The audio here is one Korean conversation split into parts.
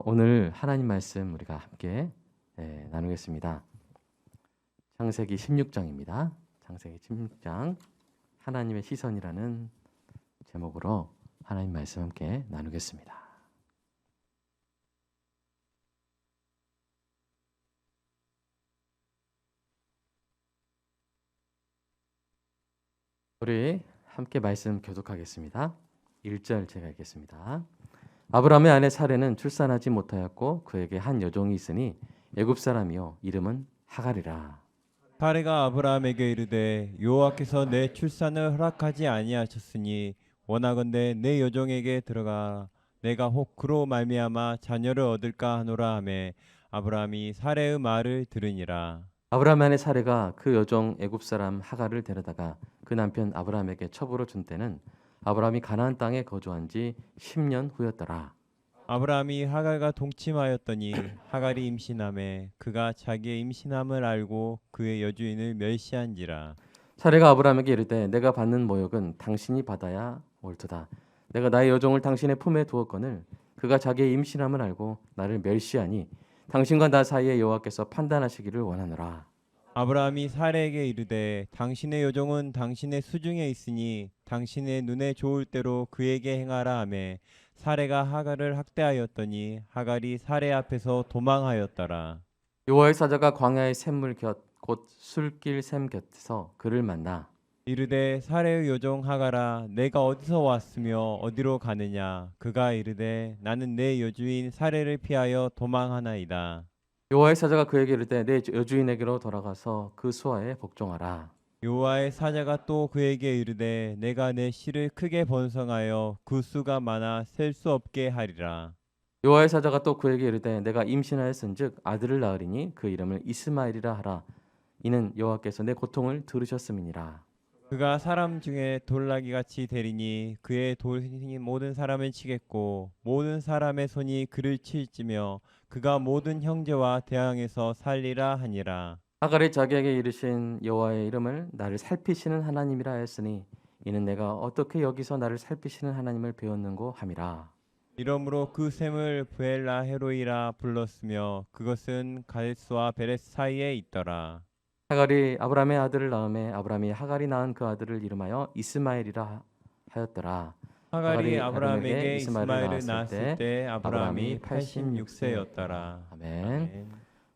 오늘 하나님 말씀 우리가 함께 나누겠습니다. 창세기 16장입니다. 창세기 16장 하나님의 시선이라는 제목으로 하나님 말씀 함께 나누겠습니다. 우리 함께 말씀 교독하겠습니다. 1절 제가 읽겠습니다. 아브라함의 아내 사레는 출산하지 못하였고 그에게 한 여종이 있으니 애굽 사람이요 이름은 하갈이라. 사레가 아브라함에게 이르되 여호와께서 내 출산을 허락하지 아니하셨으니 원하건대 내 여종에게 들어가 내가 혹 그로 말미암아 자녀를 얻을까 하노라 하매 아브라함이 사레의 말을 들으니라. 아브라함의 아내 사레가 그 여종 애굽 사람 하갈을 데려다가 그 남편 아브라함에게 첩으로 준 때는 아브라함이 가나안 땅에 거주한 지 10년 후였더라. 아브라함이 하갈과 동침하였더니 하갈이 임신하매 그가 자기의 임신함을 알고 그의 여주인을 멸시한지라. 사레가 아브라함에게 이르되 내가 받는 모욕은 당신이 받아야 옳도다. 내가 나의 여종을 당신의 품에 두었거늘 그가 자기의 임신함을 알고 나를 멸시하니 당신과 나 사이에 여호와께서 판단하시기를 원하노라. 아브라함이 사레에게 이르되 당신의 여종은 당신의 수중에 있으니 당신의 눈에 좋을 대로 그에게 행하라 하매 사레가 하갈을 학대하였더니 하갈이 사레 앞에서 도망하였더라. 여호와의 사자가 광야의 샘물 곁 곧 술길 샘 곁에서 그를 만나 이르되 사레의 여종 하갈아 내가 어디서 왔으며 어디로 가느냐. 그가 이르되 나는 내 여주인 사레를 피하여 도망하나이다. 여호와의 사자가 그에게 이르되 내 여주인에게로 돌아가서 그 수하에 복종하라. 여호와의 사자가 또 그에게 이르되 내가 내 씨를 크게 번성하여 그 수가 많아 셀 수 없게 하리라. 여호와의 사자가 또 그에게 이르되 내가 임신하였은즉 아들을 낳으리니 그 이름을 이스마엘이라 하라. 이는 여호와께서 내 고통을 들으셨음이니라. 그가 사람 중에 돌나기 같이 되리니 그의 돌이 모든 사람을 치겠고 모든 사람의 손이 그를 칠지며 그가 모든 형제와 대항해서 살리라 하니라. 하갈이 자기에게 이르신 여호와의 이름을 나를 살피시는 하나님이라 하였으니 이는 내가 어떻게 여기서 나를 살피시는 하나님을 배웠는고 함이라. 이러므로 그 샘을 브엘라 헤로이라 불렀으며 그것은 가데스와 베레스 사이에 있더라. 하갈이 아브라함의 아들을 낳음에 아브라함이 하갈이 낳은 그 아들을 이름하여 이스마엘이라 하였더라. 하갈이 아브라함에게 이스마엘을 이스마엘을 낳았을 때 아브라함이 86세였더라. 아멘. 아멘.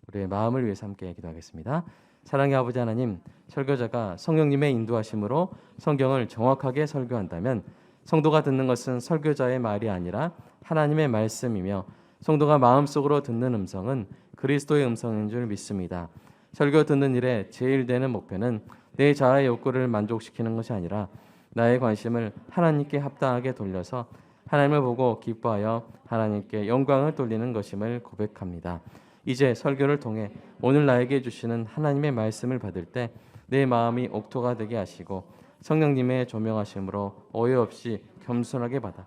우리의 마음을 위해서 함께 기도하겠습니다. 사랑의 아버지 하나님, 설교자가 성령님의 인도하심으로 성경을 정확하게 설교한다면 성도가 듣는 것은 설교자의 말이 아니라 하나님의 말씀이며 성도가 마음속으로 듣는 음성은 그리스도의 음성인 줄 믿습니다. 설교 듣는 일에 제일 되는 목표는 내 자아의 욕구를 만족시키는 것이 아니라 나의 관심을 하나님께 합당하게 돌려서 하나님을 보고 기뻐하여 하나님께 영광을 돌리는 것임을 고백합니다. 이제 설교를 통해 오늘 나에게 주시는 하나님의 말씀을 받을 때 내 마음이 옥토가 되게 하시고 성령님의 조명하심으로 오해 없이 겸손하게 받아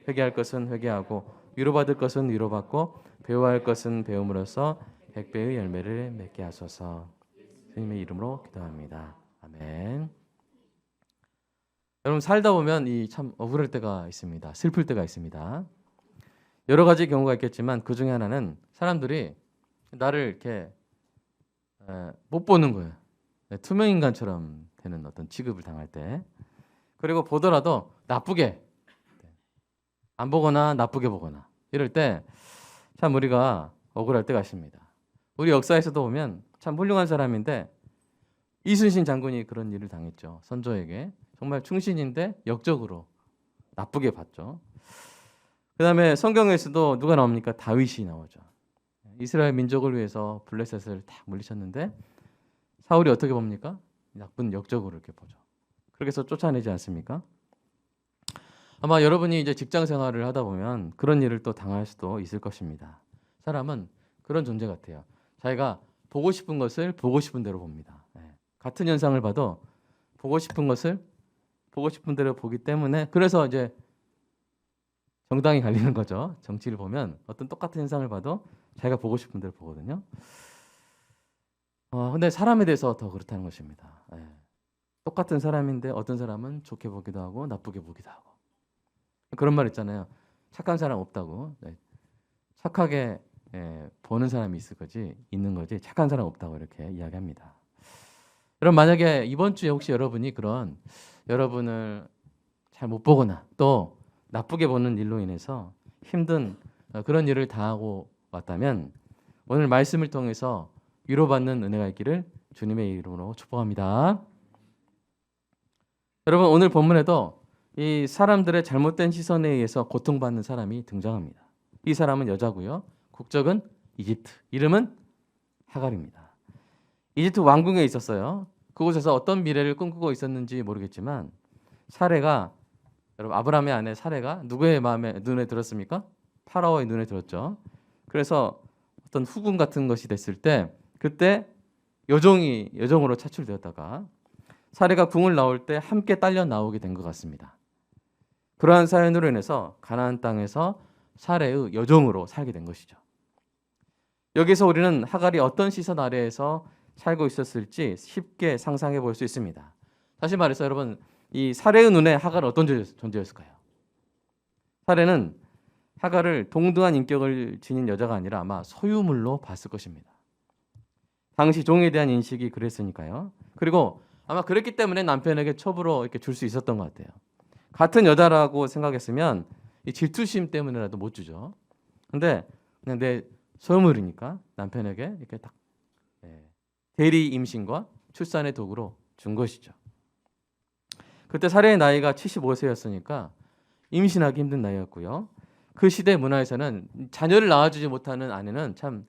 회개할 것은 회개하고 위로받을 것은 위로받고 배워야 할 것은 배움으로써 백배의 열매를 맺게 하소서. 주님의 이름으로 기도합니다. 아멘. 여러분 살다 보면 이 참 억울할 때가 있습니다. 슬플 때가 있습니다. 여러 가지 경우가 있겠지만 그 중에 하나는 사람들이 나를 이렇게 못 보는 거예요. 투명 인간처럼 되는 어떤 취급을 당할 때, 그리고 보더라도 나쁘게 안 보거나 나쁘게 보거나 이럴 때 참 우리가 억울할 때가 있습니다. 우리 역사에서도 보면 참 훌륭한 사람인데 이순신 장군이 그런 일을 당했죠. 선조에게 정말 충신인데 역적으로 나쁘게 봤죠. 그 다음에 성경에서도 누가 나옵니까? 다윗이 나오죠. 이스라엘 민족을 위해서 블레셋을 딱 물리쳤는데 사울이 어떻게 봅니까? 나쁜 역적으로 이렇게 보죠. 그렇게 해서 쫓아내지 않습니까? 아마 여러분이 이제 직장 생활을 하다 보면 그런 일을 또 당할 수도 있을 것입니다. 사람은 그런 존재 같아요. 자기가 보고 싶은 것을 보고 싶은 대로 봅니다. 같은 현상을 봐도 보고 싶은 것을 보고 싶은 대로 보기 때문에 그래서 이제 정당이 갈리는 거죠. 정치를 보면 어떤 똑같은 현상을 봐도 자기가 보고 싶은 대로 보거든요. 근데 사람에 대해서 더 그렇다는 것입니다. 똑같은 사람인데 어떤 사람은 좋게 보기도 하고 나쁘게 보기도 하고 그런 말 있잖아요. 착한 사람 없다고. 착하게 보는 사람이 있는 거지 착한 사람 없다고 이렇게 이야기합니다. 여러분 만약에 이번 주에 혹시 여러분이 그런 여러분을 잘 못 보거나 또 나쁘게 보는 일로 인해서 힘든 그런 일을 당하고 왔다면 오늘 말씀을 통해서 위로받는 은혜가 있기를 주님의 이름으로 축복합니다. 여러분 오늘 본문에도 이 사람들의 잘못된 시선에 의해서 고통받는 사람이 등장합니다. 이 사람은 여자고요. 국적은 이집트. 이름은 하갈입니다. 이집트 왕궁에 있었어요. 그곳에서 어떤 미래를 꿈꾸고 있었는지 모르겠지만 사레가 여러분 아브라함의 아내 사레가 누구의 눈에 들었습니까? 파라오의 눈에 들었죠. 그래서 어떤 후궁 같은 것이 됐을 때 그때 여종으로 차출되었다가 사레가 궁을 나올 때 함께 딸려 나오게 된 것 같습니다. 그러한 사연으로 인해서 가나안 땅에서 사레의 여종으로 살게 된 것이죠. 여기서 우리는 하갈이 어떤 시선 아래에서 살고 있었을지 쉽게 상상해 볼 수 있습니다. 다시 말해서 여러분 이 사레의 눈에 하갈은 어떤 존재였을까요? 사레는 하갈을 동등한 인격을 지닌 여자가 아니라 아마 소유물로 봤을 것입니다. 당시 종에 대한 인식이 그랬으니까요. 그리고 아마 그랬기 때문에 남편에게 첩으로 이렇게 줄 수 있었던 것 같아요. 같은 여자라고 생각했으면 이 질투심 때문에라도 못 주죠. 근데 그냥 내 소유물이니까 남편에게 이렇게 딱 대리 임신과 출산의 도구로 준 것이죠. 그때 사례의 나이가 75세였으니까 임신하기 힘든 나이였고요. 그 시대 문화에서는 자녀를 낳아주지 못하는 아내는 참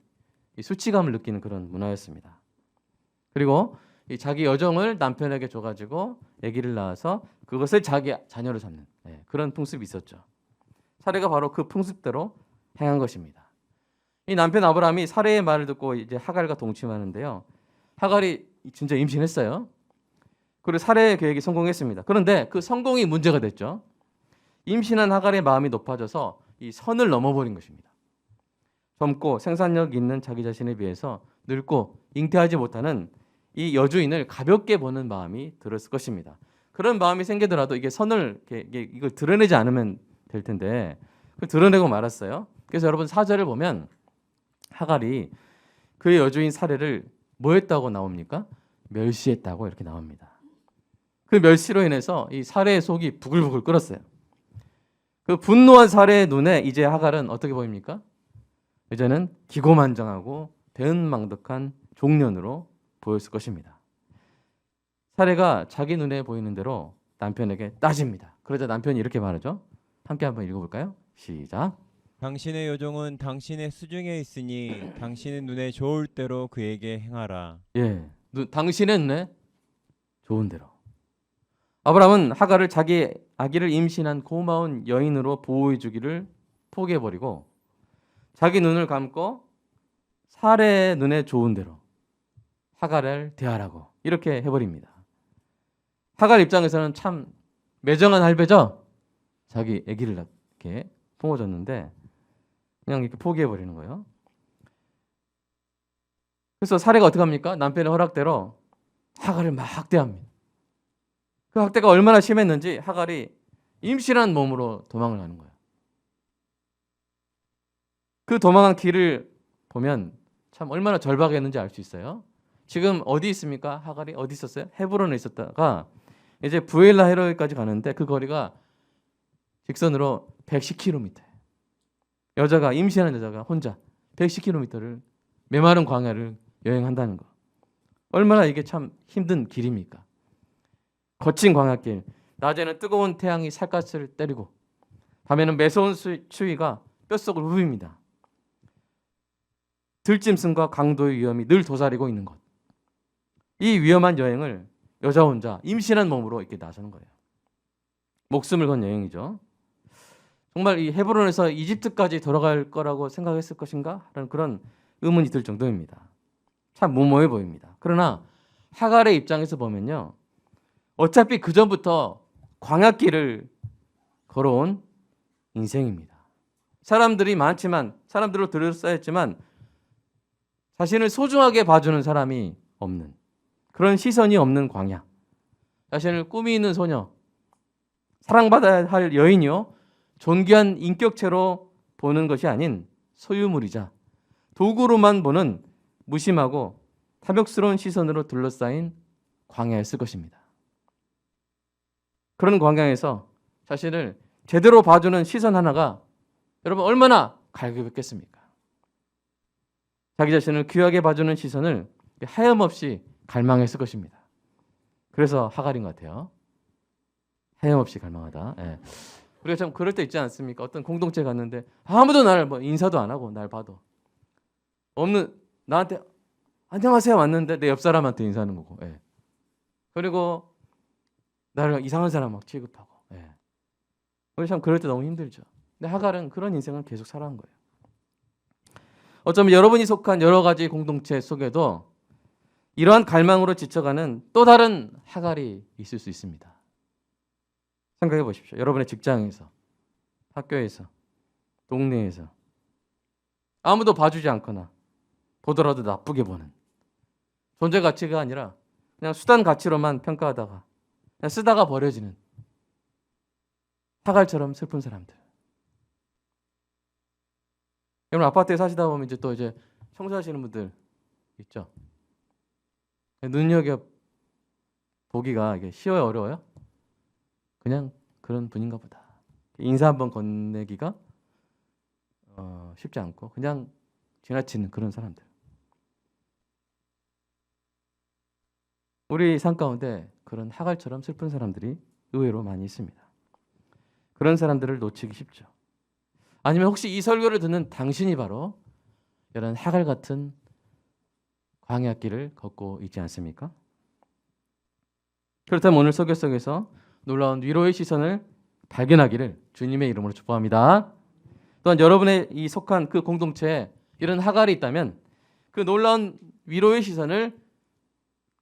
수치감을 느끼는 그런 문화였습니다. 그리고 이 자기 여종을 남편에게 줘가지고 아기를 낳아서 그것을 자기 자녀로 삼는 그런 풍습이 있었죠. 사례가 바로 그 풍습대로 행한 것입니다. 이 남편 아브라함이 사례의 말을 듣고 이제 하갈과 동침하는데요. 하갈이 진짜 임신했어요. 그리고 사례의 계획이 성공했습니다. 그런데 그 성공이 문제가 됐죠. 임신한 하갈의 마음이 높아져서 이 선을 넘어버린 것입니다. 젊고 생산력 있는 자기 자신에 비해서 늙고 잉태하지 못하는 이 여주인을 가볍게 보는 마음이 들었을 것입니다. 그런 마음이 생기더라도 이게 선을 이걸 드러내지 않으면 될 텐데 그걸 드러내고 말았어요. 그래서 여러분 4절을 보면 하갈이 그의 여주인 사례를 뭐 했다고 나옵니까? 멸시했다고 이렇게 나옵니다. 그 멸시로 인해서 이 사례의 속이 부글부글 끓었어요. 그 분노한 사례의 눈에 이제 하갈은 어떻게 보입니까? 이제는 기고만장하고 배은망덕한 종년으로 보였을 것입니다. 사례가 자기 눈에 보이는 대로 남편에게 따집니다. 그러자 남편이 이렇게 말하죠. 함께 한번 읽어볼까요? 시작. 당신의 여종은 당신의 수중에 있으니 당신의 눈에 좋을 대로 그에게 행하라. 당신의 눈에 좋은 대로. 아브라함은 하갈을 자기 아기를 임신한 고마운 여인으로 보호해 주기를 포기해버리고 자기 눈을 감고 사례의 눈에 좋은 대로 하갈을 대하라고 이렇게 해버립니다. 하갈 입장에서는 참 매정한 할배죠. 자기 아기를 이렇게 품어줬는데 그냥 이렇게 포기해버리는 거예요. 그래서 사례가 어떻게 합니까? 남편의 허락대로 하갈을 막 학대합니다. 그 학대가 얼마나 심했는지 하갈이 임신한 몸으로 도망을 가는 거예요. 그 도망한 길을 보면 참 얼마나 절박했는지 알 수 있어요. 지금 어디 있습니까? 하갈이 어디 있었어요? 헤브론에 있었다가 이제 부엘라 헤로에까지 가는데 그 거리가 직선으로 110km. 임신한 여자가 혼자 110km를 메마른 광야를 여행한다는 거. 얼마나 이게 참 힘든 길입니까? 거친 광야길. 낮에는 뜨거운 태양이 살갗을 때리고 밤에는 매서운 추위가 뼛속을 후빕니다. 들짐승과 강도의 위험이 늘 도사리고 있는 것. 이 위험한 여행을 여자 혼자 임신한 몸으로 이렇게 나서는 거예요. 목숨을 건 여행이죠. 정말 이 헤브론에서 이집트까지 돌아갈 거라고 생각했을 것인가? 라는 그런 의문이 들 정도입니다. 참 무모해 보입니다. 그러나 하갈의 입장에서 보면요. 어차피 그 전부터 광야길을 걸어온 인생입니다. 사람들이 많지만 사람들로 둘러싸였지만 자신을 소중하게 봐주는 사람이 없는 그런 시선이 없는 광야. 자신을 꿈이 있는 소녀, 사랑받아야 할 여인이요 존귀한 인격체로 보는 것이 아닌 소유물이자 도구로만 보는 무심하고 탐욕스러운 시선으로 둘러싸인 광야였을 것입니다. 그런 광야에서 자신을 제대로 봐주는 시선 하나가 여러분 얼마나 갈급했겠습니까? 자기 자신을 귀하게 봐주는 시선을 하염없이 갈망했을 것입니다. 그래서 하갈인 것 같아요. 하염없이 갈망하다. 예. 우리가 참 그럴 때 있지 않습니까? 어떤 공동체 갔는데 아무도 나를 뭐 인사도 안 하고 날 봐도 없는 나한테 안녕하세요 왔는데 내 옆 사람한테 인사하는 거고. 예. 그리고 나를 이상한 사람 막 취급하고. 예. 우리 참 그럴 때 너무 힘들죠. 근데 하갈은 그런 인생을 계속 살아온 거예요. 어쩌면 여러분이 속한 여러 가지 공동체 속에도 이러한 갈망으로 지쳐가는 또 다른 하갈이 있을 수 있습니다. 생각해 보십시오. 여러분의 직장에서, 학교에서, 동네에서 아무도 봐주지 않거나 보더라도 나쁘게 보는 존재 가치가 아니라 그냥 수단 가치로만 평가하다가 그냥 쓰다가 버려지는 하갈처럼 슬픈 사람들. 여러분 아파트에 사시다 보면 이제 또 이제 청소하시는 분들 있죠. 눈여겨 보기가 이게 쉬워요, 어려워요? 그냥 그런 분인가 보다. 인사 한번 건네기가 쉽지 않고 그냥 지나치는 그런 사람들. 우리 삶 가운데 그런 하갈처럼 슬픈 사람들이 의외로 많이 있습니다. 그런 사람들을 놓치기 쉽죠. 아니면 혹시 이 설교를 듣는 당신이 바로 이런 하갈 같은 광야길을 걷고 있지 않습니까? 그렇다면 오늘 설교 속에서 놀라운 위로의 시선을 발견하기를 주님의 이름으로 축복합니다. 또한 여러분의 이 속한 그 공동체에 이런 하갈이 있다면 그 놀라운 위로의 시선을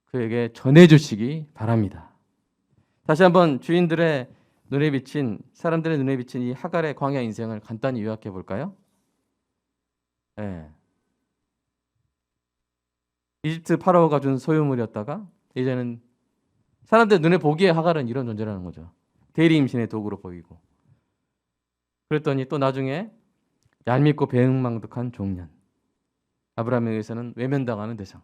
그에게 전해주시기 바랍니다. 다시 한번 주인들의 눈에 비친 사람들의 눈에 비친 이 하갈의 광야 인생을 간단히 요약해 볼까요? 네. 이집트 파라오가 준 소유물이었다가 이제는 사람들 눈에 보기에 하갈은 이런 존재라는 거죠. 대리 임신의 도구로 보이고. 그랬더니 또 나중에 얄밉고 배은망덕한 종년. 아브라함에 의해서는 외면당하는 대상.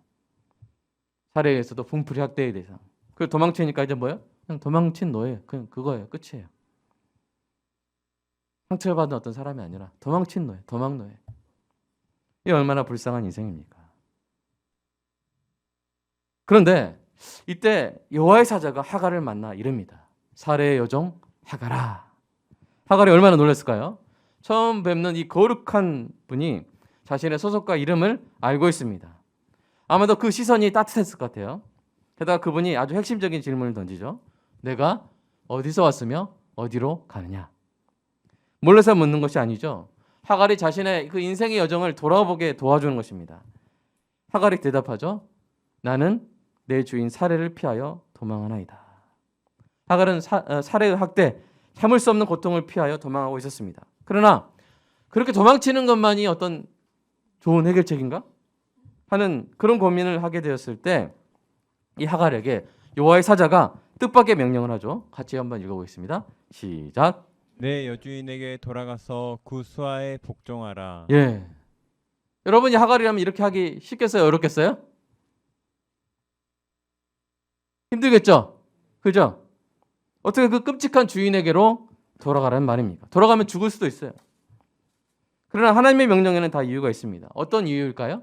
살해에 의해서도 분풀이 학대의 대상. 그 도망치니까 이제 뭐예요? 그냥 도망친 노예. 그냥 그거예요. 끝이에요. 상처를 받은 어떤 사람이 아니라 도망친 노예, 도망 노예. 이 얼마나 불쌍한 인생입니까? 그런데 이때 여호와의 사자가 하갈을 만나 이릅니다. 살해의 여종 하갈아. 하갈이 얼마나 놀랐을까요? 처음 뵙는 이 거룩한 분이 자신의 소속과 이름을 알고 있습니다. 아마도 그 시선이 따뜻했을 것 같아요. 게다가 그분이 아주 핵심적인 질문을 던지죠. 내가 어디서 왔으며 어디로 가느냐? 몰라서 묻는 것이 아니죠. 하갈이 자신의 그 인생의 여정을 돌아보게 도와주는 것입니다. 하갈이 대답하죠. 나는 내 주인 살해를 피하여 도망하나이다. 하갈은 살해의 학대, 참을 수 없는 고통을 피하여 도망하고 있었습니다. 그러나 그렇게 도망치는 것만이 어떤 좋은 해결책인가? 하는 그런 고민을 하게 되었을 때 이 하갈에게 여호와의 사자가 뜻밖의 명령을 하죠. 같이 한번 읽어보겠습니다. 시작. 내 여주인에게 돌아가서 그 수하에 복종하라. 예. 여러분이 하갈이라면 이렇게 하기 쉽겠어요? 어렵겠어요? 힘들겠죠? 그죠? 어떻게 그 끔찍한 주인에게로 돌아가라는 말입니까? 돌아가면 죽을 수도 있어요. 그러나 하나님의 명령에는 다 이유가 있습니다. 어떤 이유일까요?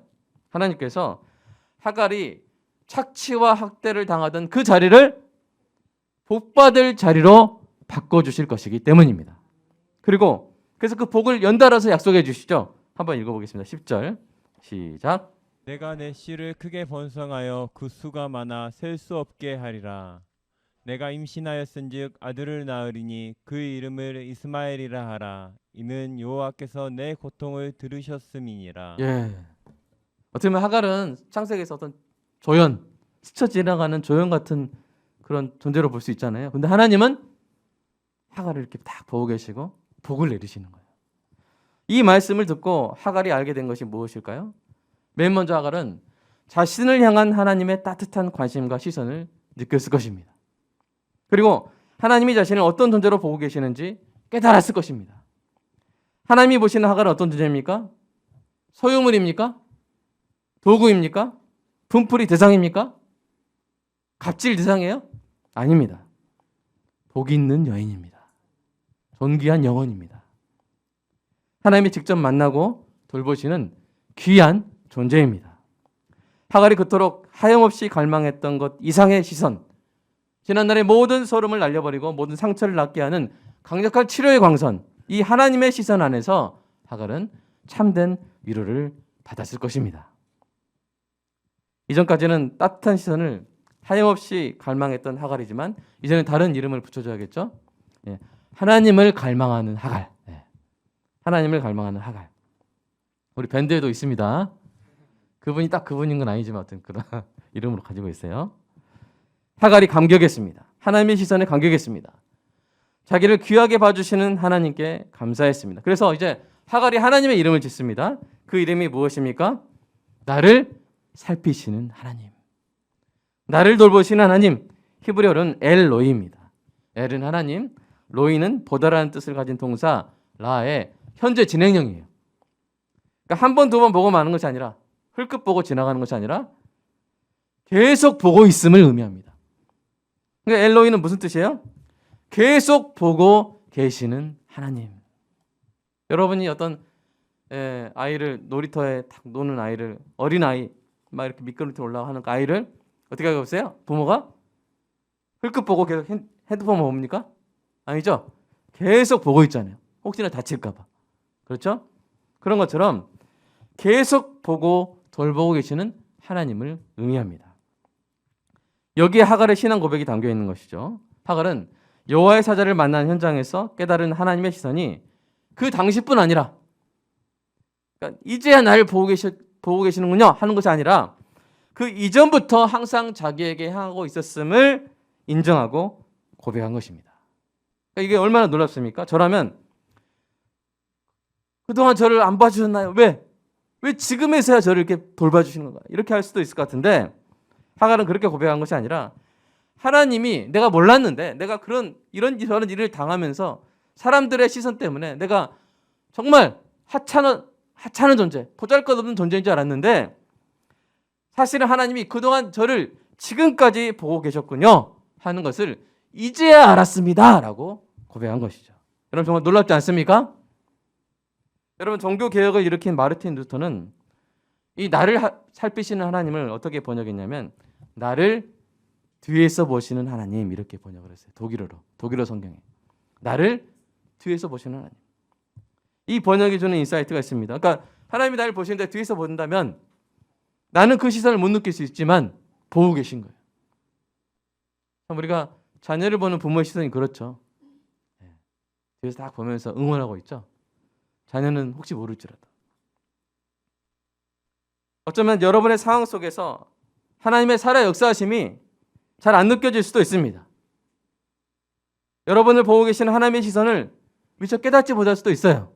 하나님께서 하갈이 착취와 학대를 당하던 그 자리를 복받을 자리로 바꿔주실 것이기 때문입니다. 그리고 그래서 그 복을 연달아서 약속해 주시죠. 한번 읽어보겠습니다. 10절 시작. 내가 내 씨를 크게 번성하여 그 수가 많아 셀 수 없게 하리라. 내가 임신하였은즉 아들을 낳으리니 그 이름을 이스마엘이라 하라. 이는 여호와께서 내 고통을 들으셨음이니라. 예. 어떻게 보면 하갈은 창세기에서 어떤 조연, 스쳐 지나가는 조연 같은 그런 존재로 볼 수 있잖아요. 근데 하나님은 하갈을 이렇게 딱 보고 계시고 복을 내리시는 거예요. 이 말씀을 듣고 하갈이 알게 된 것이 무엇일까요? 맨 먼저 하갈은 자신을 향한 하나님의 따뜻한 관심과 시선을 느꼈을 것입니다. 그리고 하나님이 자신을 어떤 존재로 보고 계시는지 깨달았을 것입니다. 하나님이 보시는 하갈은 어떤 존재입니까? 소유물입니까? 도구입니까? 분풀이 대상입니까? 갑질 대상이에요? 아닙니다. 복 있는 여인입니다. 존귀한 영혼입니다. 하나님이 직접 만나고 돌보시는 귀한 존재입니다. 하갈이 그토록 하염없이 갈망했던 것 이상의 시선, 지난날의 모든 소름을 날려버리고 모든 상처를 낫게 하는 강력한 치료의 광선, 이 하나님의 시선 안에서 하갈은 참된 위로를 받았을 것입니다. 이전까지는 따뜻한 시선을 하염없이 갈망했던 하갈이지만 이제는 다른 이름을 붙여줘야겠죠. 하나님을 갈망하는 하갈. 하나님을 갈망하는 하갈. 우리 밴드에도 있습니다. 그분이 딱 그분인 건 아니지만 어떤 그런 이름으로 가지고 있어요. 하갈이 감격했습니다. 하나님의 시선에 감격했습니다. 자기를 귀하게 봐주시는 하나님께 감사했습니다. 그래서 이제 하갈이 하나님의 이름을 짓습니다. 그 이름이 무엇입니까? 나를 살피시는 하나님. 나를 돌보시는 하나님. 히브리어로는 엘로이입니다. 엘은 하나님, 로이는 보다라는 뜻을 가진 동사 라의 현재 진행형이에요. 그러니까 한 번, 두 번 보고 마는 것이 아니라 흘끗 보고 지나가는 것이 아니라 계속 보고 있음을 의미합니다. 그러니까 엘로이는 무슨 뜻이에요? 계속 보고 계시는 하나님. 여러분이 어떤 아이를 놀이터에 탁 노는 아이를 어린 아이 막 이렇게 미끄럼틀 올라가 하는 그 아이를 어떻게 하고 있어요? 부모가 흘끗 보고 계속 핸드폰 봅니까? 아니죠. 계속 보고 있잖아요. 혹시나 다칠까 봐. 그렇죠? 그런 것처럼 계속 보고 돌보고 계시는 하나님을 의미합니다. 여기에 하갈의 신앙 고백이 담겨 있는 것이죠. 하갈은 여호와의 사자를 만난 현장에서 깨달은 하나님의 시선이 그 당시뿐 아니라 그러니까 이제야 나를 보고 계시는군요 하는 것이 아니라 그 이전부터 항상 자기에게 향하고 있었음을 인정하고 고백한 것입니다. 그러니까 이게 얼마나 놀랍습니까? 저라면 그동안 저를 안 봐주셨나요? 왜 지금에서야 저를 이렇게 돌봐주시는 건가? 이렇게 할 수도 있을 것 같은데 하갈은 그렇게 고백한 것이 아니라 하나님이 내가 몰랐는데 내가 이런 저런 일을 당하면서 사람들의 시선 때문에 내가 정말 하찮은 존재, 보잘것없는 존재인 줄 알았는데 사실은 하나님이 그동안 저를 지금까지 보고 계셨군요 하는 것을 이제야 알았습니다 라고 고백한 것이죠. 여러분 정말 놀랍지 않습니까? 여러분 종교개혁을 일으킨 마르틴 루터는 이 나를 살피시는 하나님을 어떻게 번역했냐면 나를 뒤에서 보시는 하나님 이렇게 번역을 했어요. 독일어 성경에 나를 뒤에서 보시는 하나님. 이 번역이 주는 인사이트가 있습니다. 그러니까 하나님이 나를 보시는데 뒤에서 본다면 나는 그 시선을 못 느낄 수 있지만 보고 계신 거예요. 우리가 자녀를 보는 부모의 시선이 그렇죠. 뒤에서 딱 보면서 응원하고 있죠. 자녀는 혹시 모를지라도. 어쩌면 여러분의 상황 속에서 하나님의 살아 역사하심이 잘 안 느껴질 수도 있습니다. 여러분을 보고 계시는 하나님의 시선을 미처 깨닫지 못할 수도 있어요.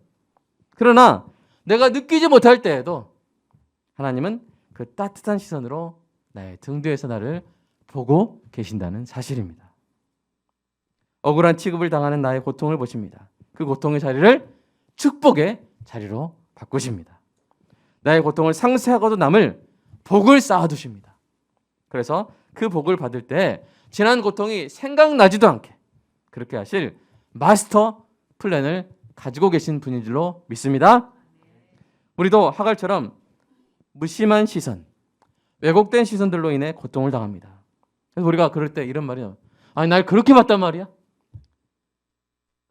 그러나 내가 느끼지 못할 때에도 하나님은 그 따뜻한 시선으로 나의 등 뒤에서 나를 보고 계신다는 사실입니다. 억울한 취급을 당하는 나의 고통을 보십니다. 그 고통의 자리를 축복의 자리로 바꾸십니다. 나의 고통을 상쇄하고도 남을 복을 쌓아두십니다. 그래서 그 복을 받을 때 지난 고통이 생각나지도 않게 그렇게 하실 마스터 플랜을 가지고 계신 분인 줄로 믿습니다. 우리도 하갈처럼 무심한 시선, 왜곡된 시선들로 인해 고통을 당합니다. 그래서 우리가 그럴 때 이런 말이요. 아니 날 그렇게 봤단 말이야?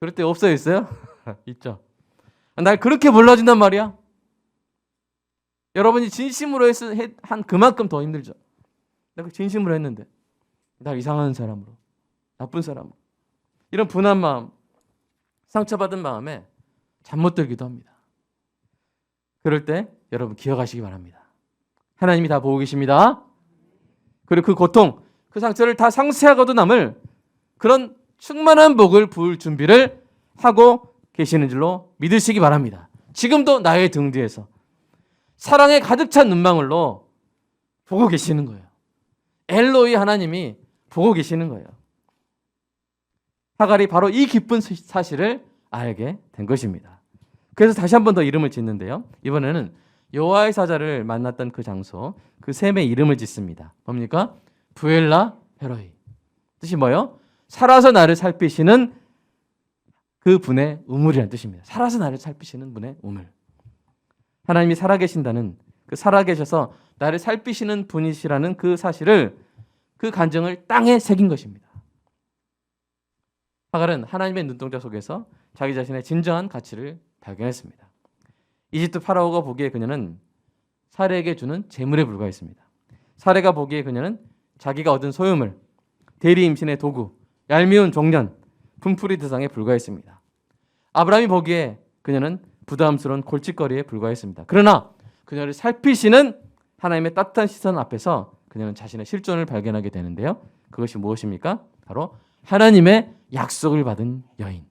그럴 때 없어요? 있어요? 있죠. 날 그렇게 몰라준단 말이야? 여러분이 진심으로 한 그만큼 더 힘들죠. 내가 진심으로 했는데 날 이상한 사람으로, 나쁜 사람으로 이런 분한 마음, 상처받은 마음에 잠 못 들기도 합니다. 그럴 때 여러분 기억하시기 바랍니다. 하나님이 다 보고 계십니다. 그리고 그 고통, 그 상처를 다 상쇄하고도 남을 그런 충만한 복을 부을 준비를 하고 계시는 줄로 믿으시기 바랍니다. 지금도 나의 등 뒤에서 사랑에 가득 찬 눈망울로 보고 계시는 거예요. 엘로이 하나님이 보고 계시는 거예요. 하갈이 바로 이 기쁜 사실을 알게 된 것입니다. 그래서 다시 한 번 더 이름을 짓는데요. 이번에는 여호와의 사자를 만났던 그 장소, 그 샘의 이름을 짓습니다. 뭡니까? 부엘라 헤로이. 뜻이 뭐예요? 살아서 나를 살피시는 그 분의 우물이라는 뜻입니다. 살아서 나를 살피시는 분의 우물. 하나님이 살아계신다는, 그 살아계셔서 나를 살피시는 분이시라는 그 사실을, 그 간증을 땅에 새긴 것입니다. 하갈은 하나님의 눈동자 속에서 자기 자신의 진정한 가치를 발견했습니다. 이집트 파라오가 보기에 그녀는 사례에게 주는 재물에 불과했습니다. 사례가 보기에 그녀는 자기가 얻은 소유물, 대리 임신의 도구, 얄미운 종년, 분풀이 대상에 불과했습니다. 아브라함이 보기에 그녀는 부담스러운 골칫거리에 불과했습니다. 그러나 그녀를 살피시는 하나님의 따뜻한 시선 앞에서 그녀는 자신의 실존을 발견하게 되는데요. 그것이 무엇입니까? 바로 하나님의 약속을 받은 여인,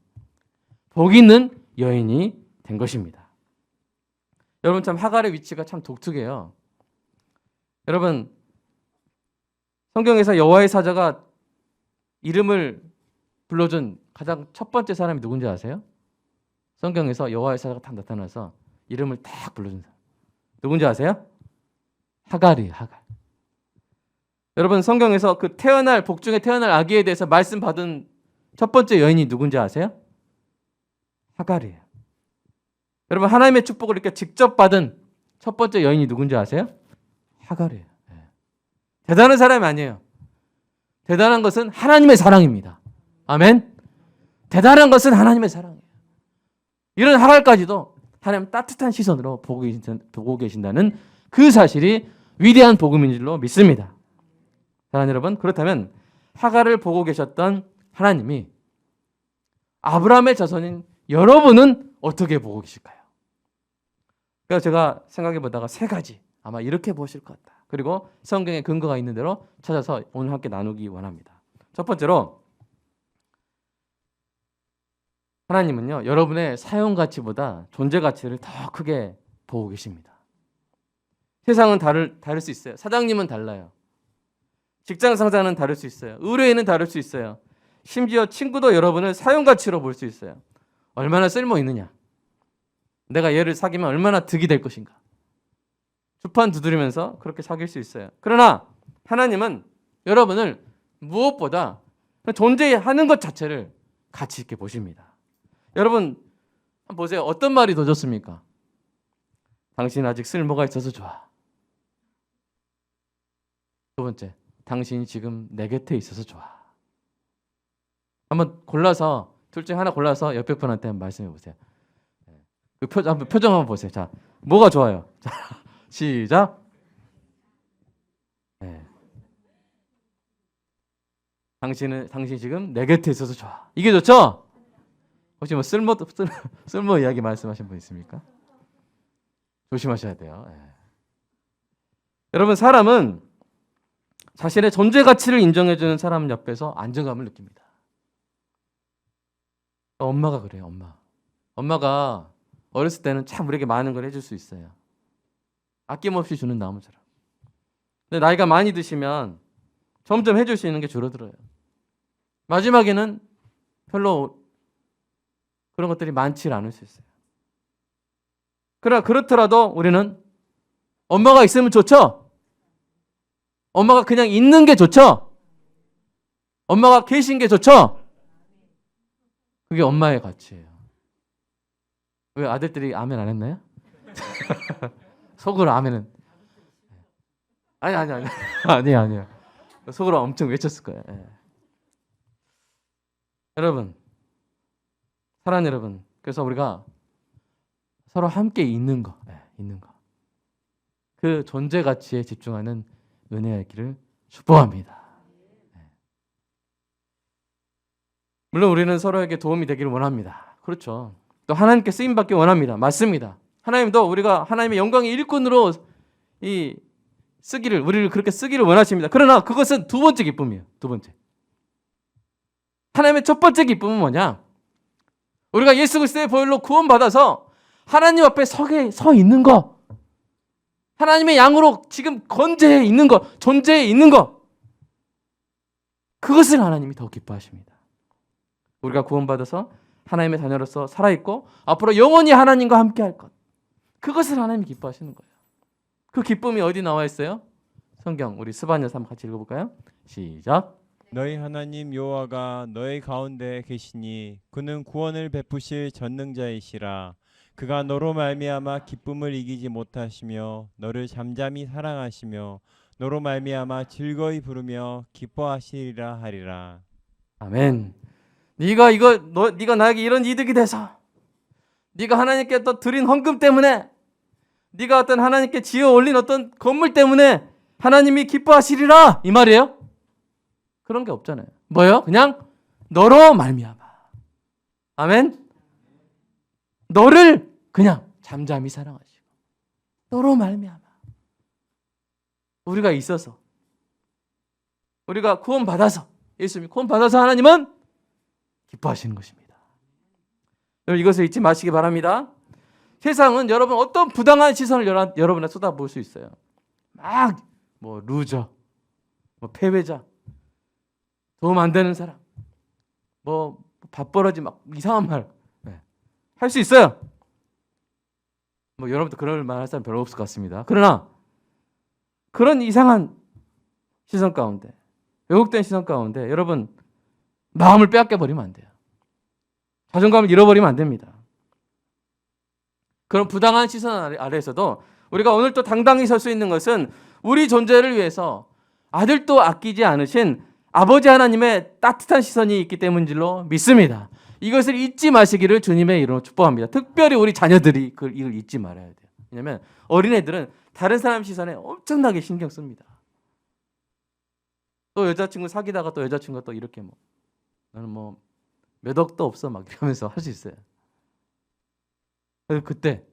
복 있는 여인이 된 것입니다. 여러분, 참 하갈의 위치가 참 독특해요. 여러분, 성경에서 여호와의 사자가 이름을 불러준 가장 첫 번째 사람이 누군지 아세요? 성경에서 여호와의 사자가 딱 나타나서 이름을 딱 불러준 사람 누군지 아세요? 하갈이에요. 하갈. 여러분, 성경에서 그 복중에 태어날 아기에 대해서 말씀 받은 첫 번째 여인이 누군지 아세요? 하갈이에요. 여러분, 하나님의 축복을 이렇게 직접 받은 첫 번째 여인이 누군지 아세요? 하갈이에요. 대단한 사람이 아니에요. 대단한 것은 하나님의 사랑입니다. 아멘. 대단한 것은 하나님의 사랑이에요. 이런 하갈까지도 하나님 따뜻한 시선으로 보고 계신다는 그 사실이 위대한 복음인 줄로 믿습니다. 사랑하는 여러분, 그렇다면 하갈을 보고 계셨던 하나님이 아브라함의 자손인 여러분은 어떻게 보고 계실까요? 그래서 제가 생각해 보다가 세 가지 아마 이렇게 보실 것 같다. 그리고 성경에 근거가 있는 대로 찾아서 오늘 함께 나누기 원합니다. 첫 번째로, 하나님은요, 여러분의 사용 가치보다 존재 가치를 더 크게 보고 계십니다. 세상은 다를 수 있어요. 사장님은 달라요. 직장 상사는 다를 수 있어요. 의뢰인은 다를 수 있어요. 심지어 친구도 여러분을 사용 가치로 볼 수 있어요. 얼마나 쓸모 있느냐, 내가 얘를 사귀면 얼마나 득이 될 것인가, 주판 두드리면서 그렇게 사귈 수 있어요. 그러나 하나님은 여러분을 무엇보다 존재하는 것 자체를 가치 있게 보십니다. 여러분 한번 보세요. 어떤 말이 더 좋습니까? 당신 아직 쓸모가 있어서 좋아. 두 번째, 당신이 지금 내 곁에 있어서 좋아. 한번 골라서, 둘 중에 하나 골라서 옆에 분한테 한번 말씀해 보세요. 그 표정 한번 보세요. 자, 뭐가 좋아요? 자, 시작. 네. 당신 지금 내 곁에 있어서 좋아. 이게 좋죠? 혹시 뭐 쓸모 이야기 말씀하신 분 있습니까? 조심하셔야 돼요. 네. 여러분, 사람은 자신의 존재 가치를 인정해주는 사람 옆에서 안정감을 느낍니다. 엄마가 그래요. 엄마가 어렸을 때는 참 우리에게 많은 걸 해줄 수 있어요. 아낌없이 주는 나무처럼. 근데 나이가 많이 드시면 점점 해줄 수 있는 게 줄어들어요. 마지막에는 별로 그런 것들이 많지 않을 수 있어요. 그렇더라도 우리는 엄마가 있으면 좋죠? 엄마가 그냥 있는 게 좋죠? 엄마가 계신 게 좋죠? 그게 엄마의 가치예요. 왜 아들들이 아멘 안 했나요? 속으로 아멘은 아니에요. 속으로 엄청 외쳤을 거예요. 예. 여러분, 사랑하는 여러분, 그래서 우리가 서로 함께 있는 거, 그 존재 가치에 집중하는 은혜의 길을 축복합니다. 물론 우리는 서로에게 도움이 되기를 원합니다. 그렇죠. 또 하나님께 쓰임 받기 원합니다. 맞습니다. 하나님도 우리가 하나님의 영광의 일꾼으로 우리를 그렇게 쓰기를 원하십니다. 그러나 그것은 두 번째 기쁨이에요. 두 번째. 하나님의 첫 번째 기쁨은 뭐냐? 우리가 예수 그리스도의 보혈로 구원받아서 하나님 앞에 서 있는 거, 하나님의 양으로 지금 건재해 있는 거, 존재해 있는 거, 그것을 하나님이 더 기뻐하십니다. 우리가 구원받아서 하나님의 자녀로서 살아있고 앞으로 영원히 하나님과 함께 할 것, 그것을 하나님이 기뻐하시는 거예요. 그 기쁨이 어디 나와 있어요? 성경 우리 스바냐서 한번 같이 읽어볼까요? 시작. 너희 하나님 여호와가 너희 가운데 계시니 그는 구원을 베푸실 전능자이시라. 그가 너로 말미암아 기쁨을 이기지 못하시며 너를 잠잠히 사랑하시며 너로 말미암아 즐거이 부르며 기뻐하시리라 하리라. 아멘. 네가 나에게 이런 이득이 돼서, 네가 하나님께 또 드린 헌금 때문에, 네가 어떤 하나님께 지어 올린 어떤 건물 때문에 하나님이 기뻐하시리라 이 말이에요? 그런 게 없잖아요. 뭐요? 그냥 너로 말미암아. 아멘. 너를 그냥 잠잠히 사랑하시고 너로 말미암아 우리가 있어서, 우리가 구원받아서, 예수님이 구원받아서 하나님은 기뻐하시는 것입니다. 여러분 이것을 잊지 마시기 바랍니다. 세상은 여러분 어떤 부당한 시선을 여러분에 쏟아부을 수 있어요. 막 뭐 루저, 뭐 패배자, 도움 안 되는 사람, 뭐 밥벌어지 막 이상한 말 할 수 있어요. 뭐 여러분도 그럴 만할 사람 별로 없을 것 같습니다. 그러나 그런 이상한 시선 가운데, 왜곡된 시선 가운데 여러분 마음을 빼앗겨 버리면 안 돼요. 자존감을 잃어버리면 안 됩니다. 그런 부당한 시선 아래에서도 우리가 오늘 또 당당히 설 수 있는 것은 우리 존재를 위해서 아들도 아끼지 않으신 아버지 하나님의 따뜻한 시선이 있기 때문인 줄로 믿습니다. 이것을 잊지 마시기를 주님의 이름으로 축복합니다. 특별히 우리 자녀들이 이걸 잊지 말아야 돼요. 왜냐하면 어린애들은 다른 사람 시선에 엄청나게 신경 씁니다. 또 여자친구 사귀다가 또 여자친구가 또 이렇게 뭐 나는 뭐 몇 억도 없어 막 이러면서 할 수 있어요. 그때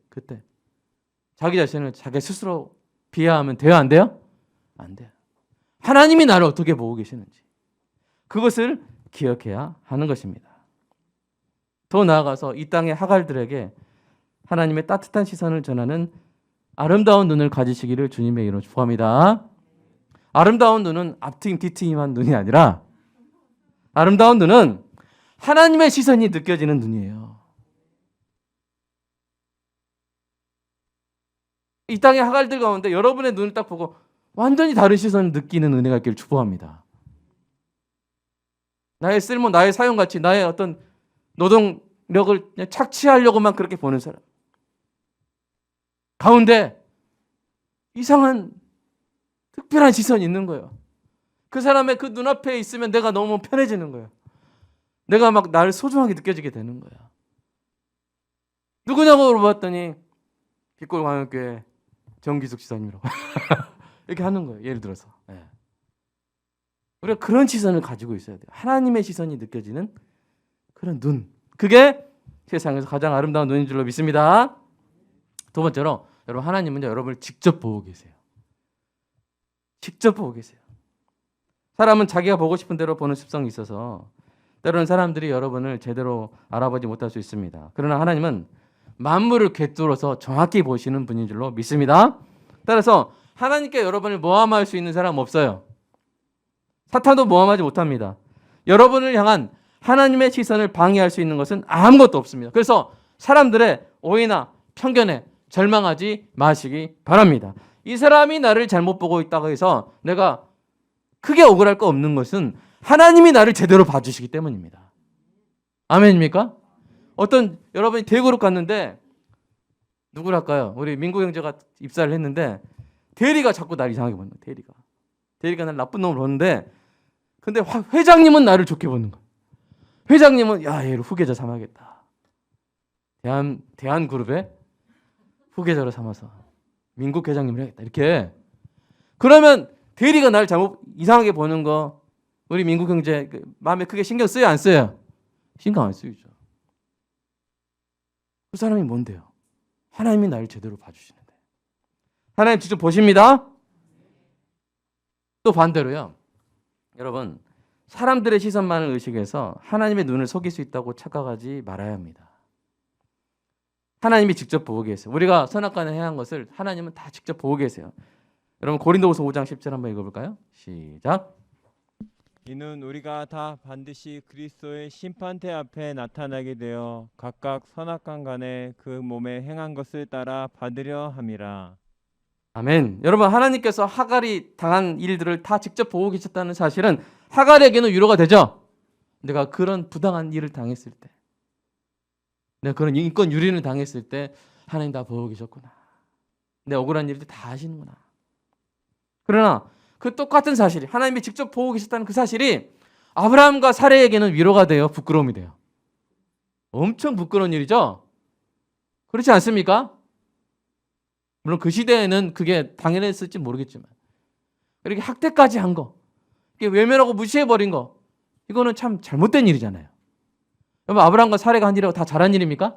자기 자신을 자기 스스로 비하하면 돼요, 안 돼요? 안 돼요. 하나님이 나를 어떻게 보고 계시는지 그것을 기억해야 하는 것입니다. 더 나아가서 이 땅의 하갈들에게 하나님의 따뜻한 시선을 전하는 아름다운 눈을 가지시기를 주님의 이름으로 축복합니다. 아름다운 눈은 앞트임 뒤트임한 눈이 아니라 아름다운 눈은 하나님의 시선이 느껴지는 눈이에요. 이 땅의 하갈들 가운데 여러분의 눈을 딱 보고 완전히 다른 시선을 느끼는 은혜가 있기를 축복합니다. 나의 쓸모, 나의 사용가치, 나의 어떤 노동력을 그냥 착취하려고만 그렇게 보는 사람 가운데 이상한 특별한 시선이 있는 거예요. 그 사람의 그 눈앞에 있으면 내가 너무 편해지는 거예요. 내가 막 나를 소중하게 느껴지게 되는 거야. 누구냐고 물어봤더니 빛골광역교회 정기숙 지사님이라고 이렇게 하는 거예요. 예를 들어서. 우리가 그런 시선을 가지고 있어야 돼요. 하나님의 시선이 느껴지는 그런 눈. 그게 세상에서 가장 아름다운 눈인 줄로 믿습니다. 두 번째로 여러분 하나님은요 여러분을 직접 보고 계세요. 직접 보고 계세요. 사람은 자기가 보고 싶은 대로 보는 습성이 있어서 때로는 사람들이 여러분을 제대로 알아보지 못할 수 있습니다. 그러나 하나님은 만물을 꿰뚫어서 정확히 보시는 분인 줄로 믿습니다. 따라서 하나님께 여러분을 모함할 수 있는 사람 없어요. 사탄도 모함하지 못합니다. 여러분을 향한 하나님의 시선을 방해할 수 있는 것은 아무것도 없습니다. 그래서 사람들의 오해나 편견에 절망하지 마시기 바랍니다. 이 사람이 나를 잘못 보고 있다고 해서 내가 크게 억울할 거 없는 것은 하나님이 나를 제대로 봐주시기 때문입니다. 아멘입니까? 어떤 여러분이 대구로 갔는데 누구랄까요? 우리 민구 형제가 입사를 했는데 대리가 자꾸 날 이상하게 보는 거예요. 대리가 날 나쁜 놈으로 보는데 근데 회장님은 나를 좋게 보는 거예요. 회장님은 야 얘를 후계자 삼아야겠다. 대한그룹의 후계자로 삼아서 민국 회장님을 해야겠다. 이렇게 그러면 대리가 나를 잘못 이상하게 보는 거 우리 민국 형제 마음에 크게 신경 쓰여 안 써요? 신경 안 쓰이죠. 그 사람이 뭔데요? 하나님이 나를 제대로 봐주시는데 하나님 직접 보십니다. 또 반대로요. 여러분 사람들의 시선만을 의식해서 하나님의 눈을 속일 수 있다고 착각하지 말아야 합니다. 하나님이 직접 보고 계세요. 우리가 선악간에 행한 것을 하나님은 다 직접 보고 계세요. 여러분 고린도후서 5장 10절 한번 읽어볼까요? 시작. 이는 우리가 다 반드시 그리스도의 심판대 앞에 나타나게 되어 각각 선악관 간에 그 몸에 행한 것을 따라 받으려 함이라. 아멘. 여러분, 하나님께서 하갈이 당한 일들을 다 직접 보고 계셨다는 사실은 하갈에게는 위로가 되죠. 내가 그런 부당한 일을 당했을 때, 내가 그런 인권 유린을 당했을 때 하나님 다 보고 계셨구나. 내 억울한 일들 다 아시는구나. 그러나 그 똑같은 사실이, 하나님이 직접 보고 계셨다는 그 사실이 아브라함과 사레에게는 위로가 돼요? 부끄러움이 돼요? 엄청 부끄러운 일이죠? 그렇지 않습니까? 물론 그 시대에는 그게 당연했을지 모르겠지만, 이렇게 학대까지 한 거, 이렇게 외면하고 무시해버린 거, 이거는 참 잘못된 일이잖아요. 여러분, 아브라함과 사레가 한 일이라고 다 잘한 일입니까?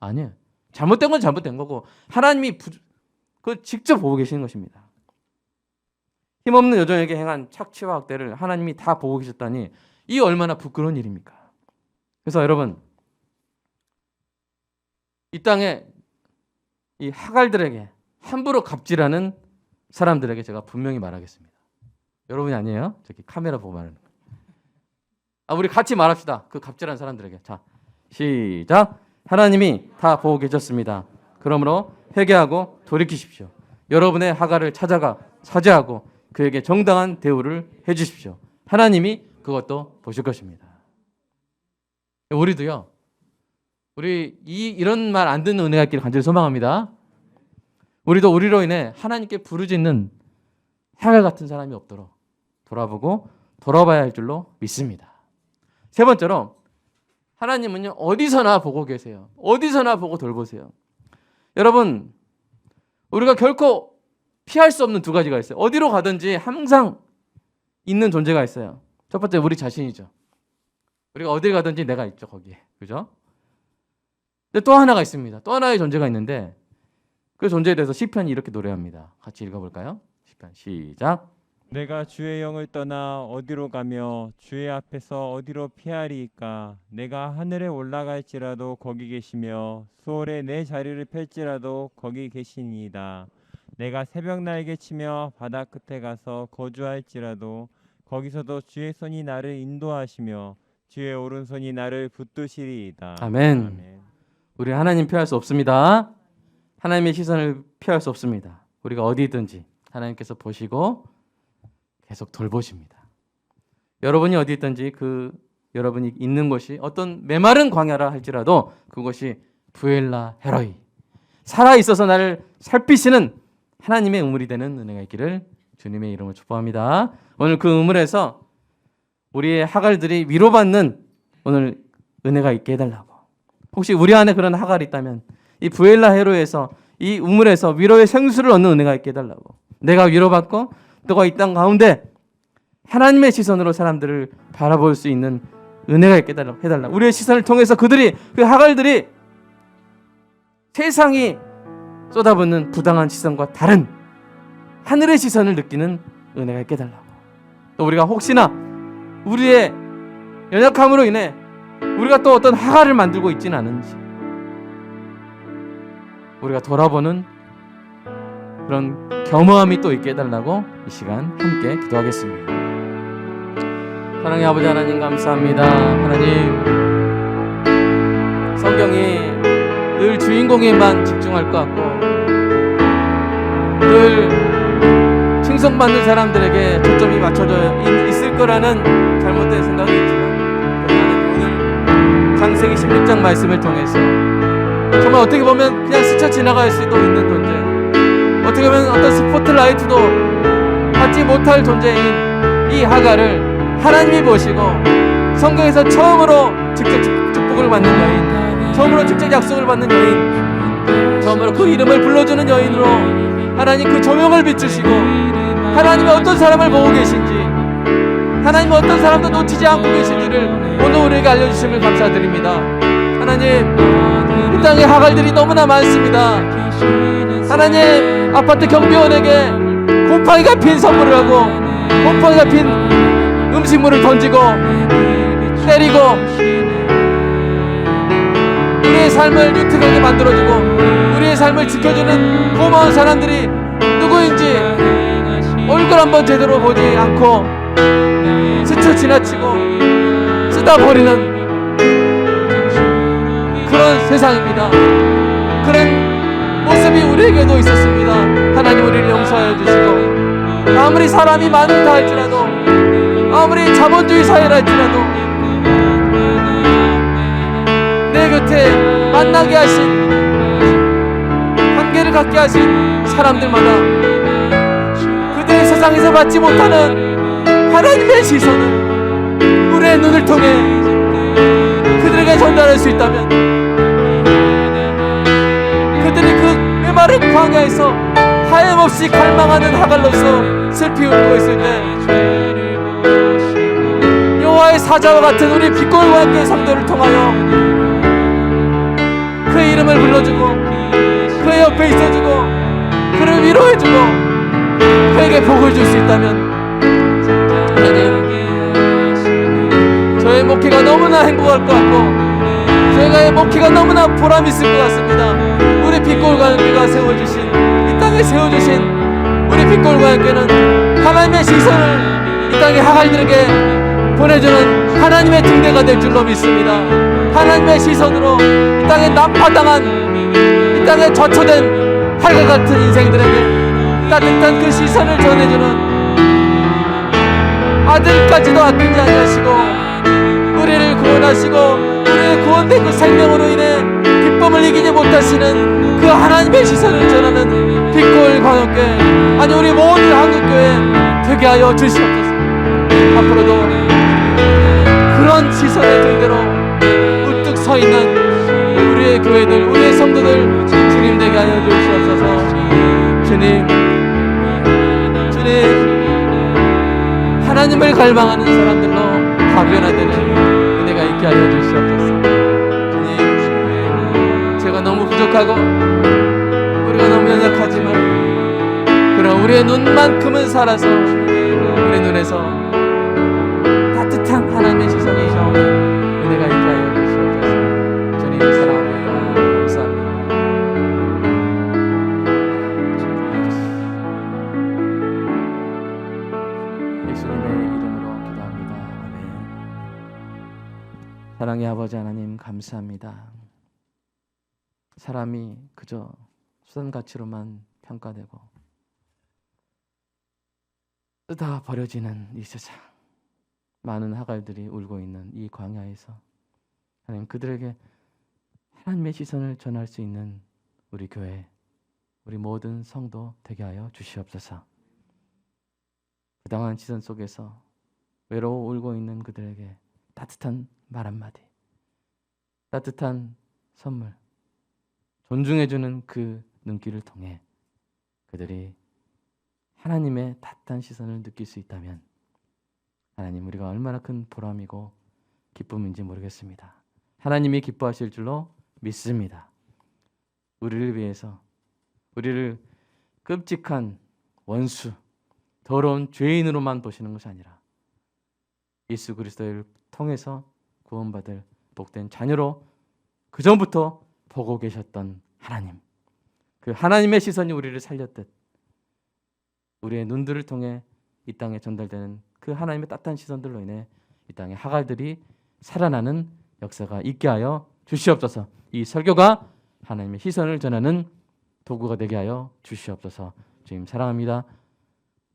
아니에요. 잘못된 건 잘못된 거고, 하나님이 그걸 직접 보고 계시는 것입니다. 힘없는 여종에게 행한 착취와 학대를 하나님이 다 보고 계셨다니, 이 얼마나 부끄러운 일입니까? 그래서 여러분, 이 땅에 이 하갈들에게 함부로 갑질하는 사람들에게 제가 분명히 말하겠습니다. 여러분이 아니에요? 저기 카메라 보고 말하는 거. 우리 같이 말합시다. 그 갑질하는 사람들에게. 자, 시작. 하나님이 다 보고 계셨습니다. 그러므로 회개하고 돌이키십시오. 여러분의 하갈을 찾아가 사죄하고 그에게 정당한 대우를 해주십시오. 하나님이 그것도 보실 것입니다. 우리도요, 우리 이런 말 안 듣는 은혜가 있기를 간절히 소망합니다. 우리도 우리로 인해 하나님께 부르짖는 하갈 같은 사람이 없도록 돌아보고 돌아봐야 할 줄로 믿습니다. 세 번째로, 하나님은요, 어디서나 보고 계세요. 어디서나 보고 돌보세요. 여러분, 우리가 결코 피할 수 없는 두 가지가 있어요. 어디로 가든지 항상 있는 존재가 있어요. 첫 번째, 우리 자신이죠. 우리가 어딜 가든지 내가 있죠, 거기에. 그죠? 근데 또 하나가 있습니다. 또 하나의 존재가 있는데, 그 존재에 대해서 시편이 이렇게 노래합니다. 같이 읽어볼까요? 시편 시작. 내가 주의 영을 떠나 어디로 가며 주의 앞에서 어디로 피하리이까. 내가 하늘에 올라갈지라도 거기 계시며 수월에 내 자리를 펼지라도 거기 계시니이다. 내가 새벽 날개 치며 바다 끝에 가서 거주할지라도 거기서도 주의 손이 나를 인도하시며 주의 오른손이 나를 붙드시리이다. 아멘. 아멘. 우리 하나님 피할 수 없습니다. 하나님의 시선을 피할 수 없습니다. 우리가 어디든지 하나님께서 보시고 계속 돌보십니다. 여러분이 어디 있든지 여러분이 있는 곳이 어떤 메마른 광야라 할지라도 그것이 부엘라 헤로이, 살아 있어서 나를 살피시는 하나님의 우물이 되는 은혜가 있기를 주님의 이름으로 축복합니다. 오늘 그 우물에서 우리의 하갈들이 위로받는 오늘 은혜가 있게 해달라고. 혹시 우리 안에 그런 하갈이 있다면 이 부엘라 헤로에서, 이 우물에서 위로의 생수를 얻는 은혜가 있게 해달라고. 내가 위로받고 너가 이 땅 가운데 하나님의 시선으로 사람들을 바라볼 수 있는 은혜가 있게 해달라고. 우리의 시선을 통해서 그 하갈들이 세상이 쏟아붓는 부당한 시선과 다른 하늘의 시선을 느끼는 은혜가 있게 해달라고. 또 우리가 혹시나 우리의 연약함으로 인해 우리가 또 어떤 하갈을 만들고 있지는 않은지 우리가 돌아보는 그런 겸허함이 또 있게 해달라고 이 시간 함께 기도하겠습니다. 사랑의 아버지 하나님, 감사합니다. 하나님, 성경이 늘 주인공에만 집중할 것 같고 늘 칭송받는 사람들에게 초점이 맞춰져 있을 거라는 잘못된 생각이 있지만, 오늘 창세기 16장 말씀을 통해서 정말 어떻게 보면 그냥 스쳐 지나갈 수도 있는 존재, 어떻게 보면 어떤 스포트라이트도 받지 못할 존재인 이 하갈을 하나님이 보시고 성경에서 처음으로 직접 축복을 받는 여인, 처음으로 직접 약속을 받는 여인, 처음으로 그 이름을 불러주는 여인으로 하나님 그 조명을 비추시고 하나님이 어떤 사람을 보고 계신지, 하나님이 어떤 사람도 놓치지 않고 계신지를 오늘 우리에게 알려주심을 감사드립니다. 하나님, 이 땅에 하갈들이 너무나 많습니다. 하나님, 아파트 경비원에게 곰팡이가 핀 선물을 하고 곰팡이가 핀 음식물을 던지고 때리고 우리의 삶을 유특하게 만들어주고 우리의 삶을 지켜주는 고마운 사람들이 누구인지 얼굴 한번 제대로 보지 않고 스쳐 지나치고 쓰다 버리는 그런 세상입니다. 그런 모습이 우리에게도 있었습니다. 하나님 우리를 용서하여 주시고, 아무리 사람이 많다 할지라도, 아무리 자본주의 사회라 할지라도 내 곁에 만나게 하신, 관계를 갖게 하신 사람들마다 그들의 세상에서 받지 못하는 하나님의 시선을 우리의 눈을 통해 그들에게 전달할 수 있다면, 그들이 그 메마른 광야에서 하염없이 갈망하는 하갈로서 슬피 울고 있을 때 여호와의 사자와 같은 우리 빛골과 함께 성도를 통하여 그의 이름을 불러주고 그의 옆에 있어주고 그를 위로해주고 그에게 복을 줄 수 있다면, 하나님, 저의 목회가 너무나 행복할 것 같고 저희의 목회가 너무나 보람 있을 것 같습니다. 우리 빛골과 함께가 세워주신, 이 땅에 세워주신 우리 빛골과 함께는 하나님의 시선을 이 땅의 하갈들에게 보내주는 하나님의 등대가 될 줄로 믿습니다. 하나님의 시선으로 이 땅에 난파당한, 이 땅에 저초된 하갈 같은 인생들에게 따뜻한 그 시선을 전해주는, 아들까지도 아끼지 아니하시고 우리를 구원하시고 우리의 구원된 그 생명으로 인해 기쁨을 이기지 못하시는 그 하나님의 시선을 전하는 빛골 광역교회, 아니 우리 모든 한국교회 되게 하여 주시옵소서. 앞으로도 그런 시선의 등대로 우뚝 서 있는 우리의 교회들, 우리의 성도들 주님 되게 하여 주시옵소서. 주님, 하나님을 갈망하는 사람들로 다 변화되는 은혜가 있게 하여 주시옵소서. 주님, 제가 너무 부족하고 우리가 너무 연약하지만, 그러나 우리의 눈만큼은 살아서 우리 눈에서 따뜻한 하나님의 시선이 나오는 은혜가 있게 하여 주시옵소서. 주님 사랑합니다. 감사합니다. 예수님의 이름으로 기도합니다. 아멘. 사랑의 아버지 하나님, 감사합니다. 사람이 그저 수단 가치로만 평가되고 쓰다 버려지는 이 세상, 많은 하갈들이 울고 있는 이 광야에서 하나님, 그들에게 하나님의 시선을 전할 수 있는 우리 교회, 우리 모든 성도 되게 하여 주시옵소서. 부당한 시선 속에서 외로워 울고 있는 그들에게 따뜻한 말 한마디, 따뜻한 선물, 존중해주는 그 눈길을 통해 그들이 하나님의 따뜻한 시선을 느낄 수 있다면, 하나님, 우리가 얼마나 큰 보람이고 기쁨인지 모르겠습니다. 하나님이 기뻐하실 줄로 믿습니다. 우리를 위해서, 우리를 끔찍한 원수, 더러운 죄인으로만 보시는 것이 아니라 예수 그리스도를 통해서 구원받을 복된 자녀로 그 전부터 보고 계셨던 하나님, 그 하나님의 시선이 우리를 살렸듯 우리의 눈들을 통해 이 땅에 전달되는 그 하나님의 따뜻한 시선들로 인해 이 땅에 하갈들이 살아나는 역사가 있게 하여 주시옵소서. 이 설교가 하나님의 시선을 전하는 도구가 되게 하여 주시옵소서. 주님 사랑합니다.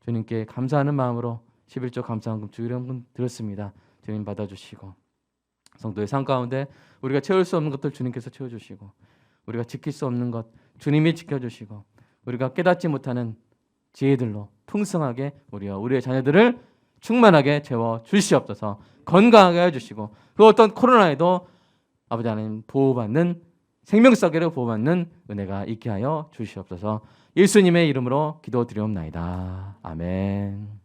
주님께 감사하는 마음으로 11조 감사헌금 주일헌금 드렸습니다. 주님 받아주시고, 성도의 삶 가운데 우리가 채울 수 없는 것들 주님께서 채워주시고, 우리가 지킬 수 없는 것 주님이 지켜주시고, 우리가 깨닫지 못하는 지혜들로 풍성하게 우리와 우리의 자녀들을 충만하게 채워 주시옵소서. 건강하게 해주시고, 그 어떤 코로나에도 아버지 하나님 보호받는, 생명사계를 보호받는 은혜가 있게 하여 주시옵소서. 예수님의 이름으로 기도드리옵나이다. 아멘.